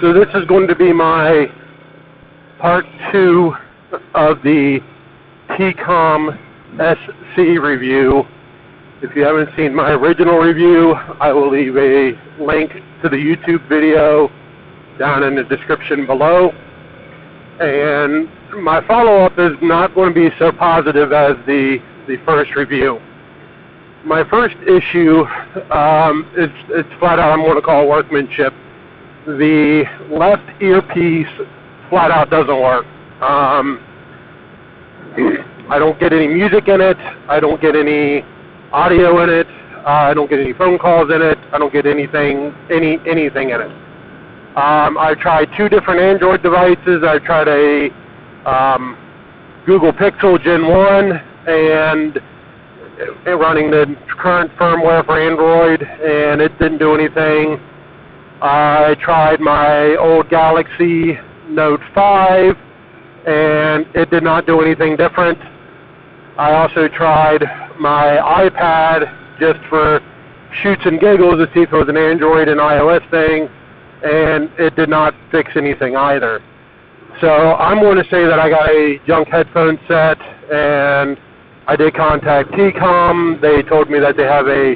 So this is going to be my part 2 of the tcom SC review. If you haven't seen my original review, I will leave a link to the YouTube video down in the description below. And my follow-up is not going to be so positive as the first review. My first issue, it's flat out I'm going to call workmanship. The left earpiece flat out doesn't work. I don't get any music in it. I don't get any audio in it. I don't get any phone calls in it. I don't get anything in it. I tried 2 different Android devices. I tried a Google Pixel Gen 1 and running the current firmware for Android, and it didn't do anything. I tried my old Galaxy Note 5, and it did not do anything different. I also tried my iPad just for shoots and giggles to see if it was an Android and iOS thing, and it did not fix anything either. So I'm going to say that I got a junk headphone set, and I did contact tcom. They told me that they have a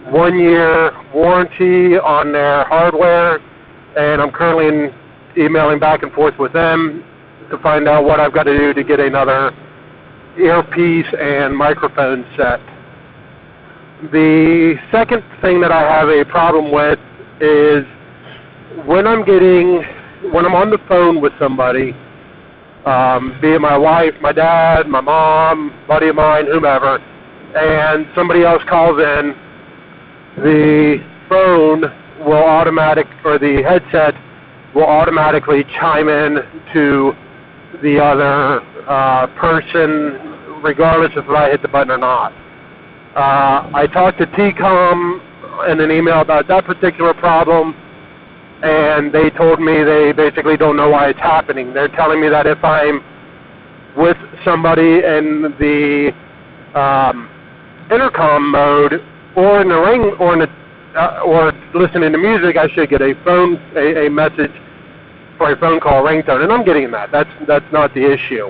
1-year warranty on their hardware, and I'm currently emailing back and forth with them to find out what I've got to do to get another earpiece and microphone set. The second thing that I have a problem with is when I'm on the phone with somebody, be it my wife, my dad, my mom, buddy of mine, whomever, and somebody else calls in, the phone will the headset will automatically chime in to the other person, regardless if I hit the button or not. I talked to tcom in an email about that particular problem, and they told me they basically don't know why it's happening. They're telling me that if I'm with somebody in the intercom mode or in the ring or listening to music, I should get a message for a phone call ringtone, and I'm getting that. That's not the issue.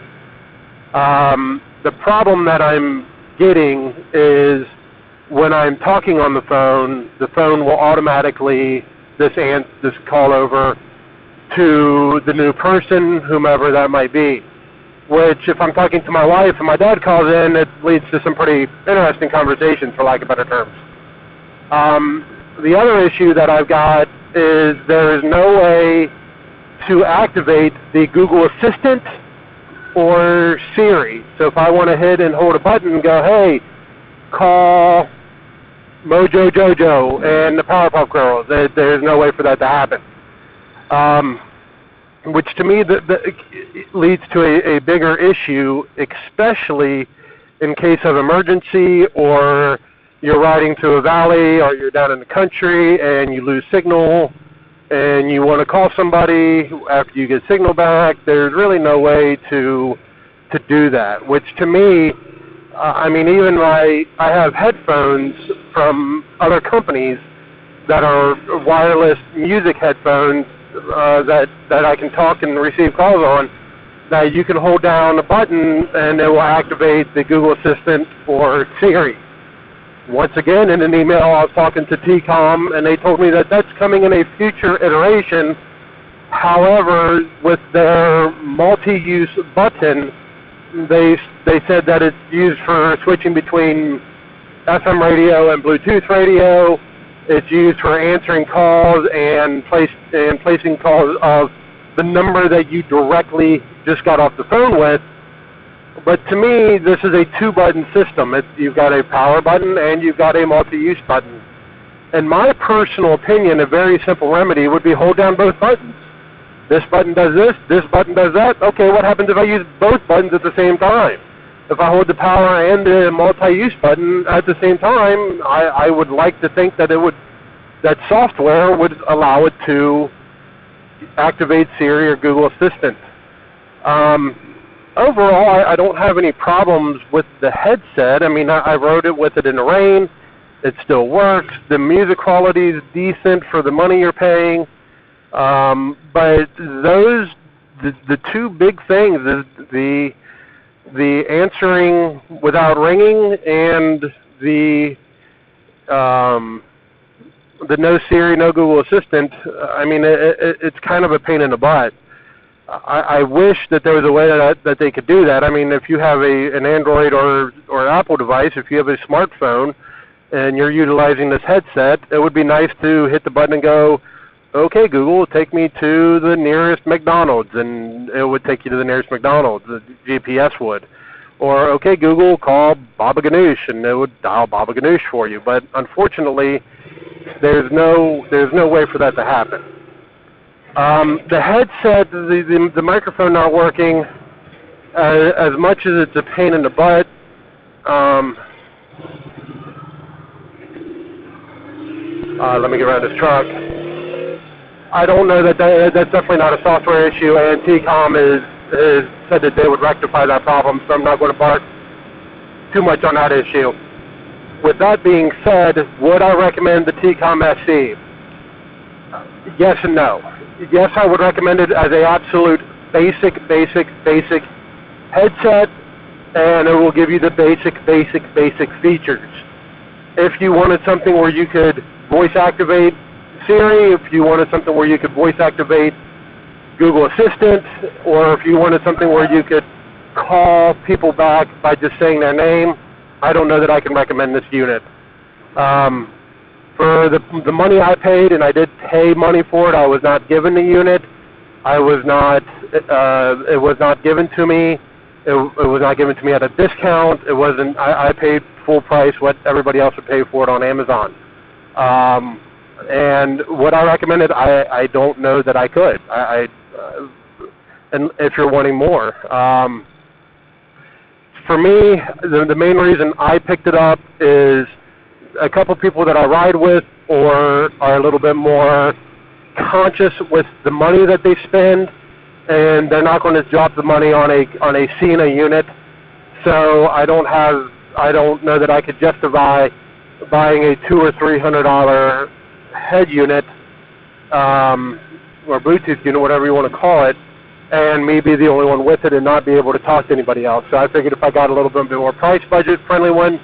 The problem that I'm getting is when I'm talking on the phone will automatically this call over to the new person, whomever that might be. Which, if I'm talking to my wife and my dad calls in, it leads to some pretty interesting conversations, for lack of better terms. The other issue that I've got is there is no way to activate the Google Assistant or Siri. So if I want to hit and hold a button and go, hey, call Mojo Jojo and the Powerpuff Girls, there's no way for that to happen. Which to me leads to a bigger issue, especially in case of emergency, or you're riding through a valley, or you're down in the country and you lose signal and you want to call somebody after you get signal back. There's really no way to do that, which to me, even I have headphones from other companies that are wireless music headphones that I can talk and receive calls on, that you can hold down a button and it will activate the Google Assistant or Siri. Once again, in an email, I was talking to tcom, and they told me that that's coming in a future iteration. However, with their multi-use button, they said that it's used for switching between FM radio and Bluetooth radio. It's used for answering calls and placing calls of the number that you directly just got off the phone with. But to me, this is a 2-button system. You've got a power button and you've got a multi-use button. In my personal opinion, a very simple remedy would be hold down both buttons. This button does this button does that. Okay, what happens if I use both buttons at the same time? If I hold the power and the multi-use button at the same time, I would like to think that that software would allow it to activate Siri or Google Assistant. Overall, I don't have any problems with the headset. I rode it with it in the rain. It still works. The music quality is decent for the money you're paying. But the two big things is the answering without ringing and the no Siri, no Google Assistant. I mean, it's kind of a pain in the butt. I wish that there was a way that they could do that. I mean, if you have an Android or Apple device, if you have a smartphone and you're utilizing this headset, it would be nice to hit the button and go, okay, Google, take me to the nearest McDonald's, and it would take you to the nearest McDonald's, the GPS would. Or, okay, Google, call Baba Ganoush, and it would dial Baba Ganoush for you. But unfortunately, there's no way for that to happen. The headset, the microphone not working, as much as it's a pain in the butt, let me get around this truck. I don't know that's definitely not a software issue, and tcom has said that they would rectify that problem, so I'm not going to bark too much on that issue. With that being said, would I recommend the tcom SE? Yes and no. Yes, I would recommend it as an absolute basic headset, and it will give you the basic features. If you wanted something where you could voice activate Siri, if you wanted something where you could voice activate Google Assistant, or if you wanted something where you could call people back by just saying their name, I don't know that I can recommend this unit. For the money I paid, and I did pay money for it, I was not given the unit. It was not given to me. It was not given to me at a discount. It wasn't. I paid full price what everybody else would pay for it on Amazon. And would I recommend it? I don't know that I could. And if you're wanting more. For me, the main reason I picked it up is a couple people that I ride with or are a little bit more conscious with the money that they spend, and they're not going to drop the money on a Cena unit. So I don't know that I could justify buying a $200 or $300 head unit or Bluetooth unit, whatever you want to call it, and me be the only one with it and not be able to talk to anybody else. So I figured if I got a little bit more price budget friendly one,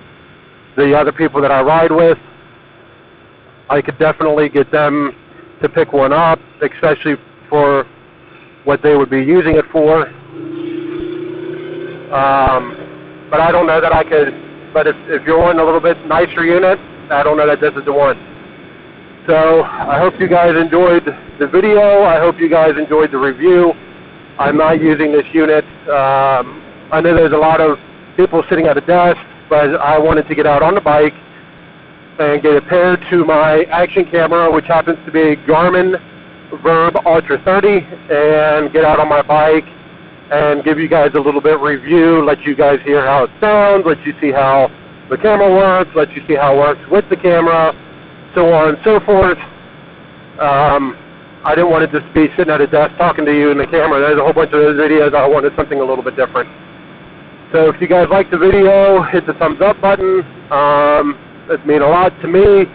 the other people that I ride with, I could definitely get them to pick one up, especially for what they would be using it for. But I don't know that I could. But if you're wanting a little bit nicer unit, I don't know that this is the one. So I hope you guys enjoyed the video. I hope you guys enjoyed the review. I'm not using this unit. I know there's a lot of people sitting at a desk, but I wanted to get out on the bike and get it paired to my action camera, which happens to be a Garmin Verb Ultra 30, and get out on my bike and give you guys a little bit review, let you guys hear how it sounds, let you see how the camera works, let you see how it works with the camera, so on and so forth. I didn't want to just be sitting at a desk talking to you in the camera. There's a whole bunch of those videos. I wanted something a little bit different. So if you guys like the video, hit the thumbs up button. It means a lot to me.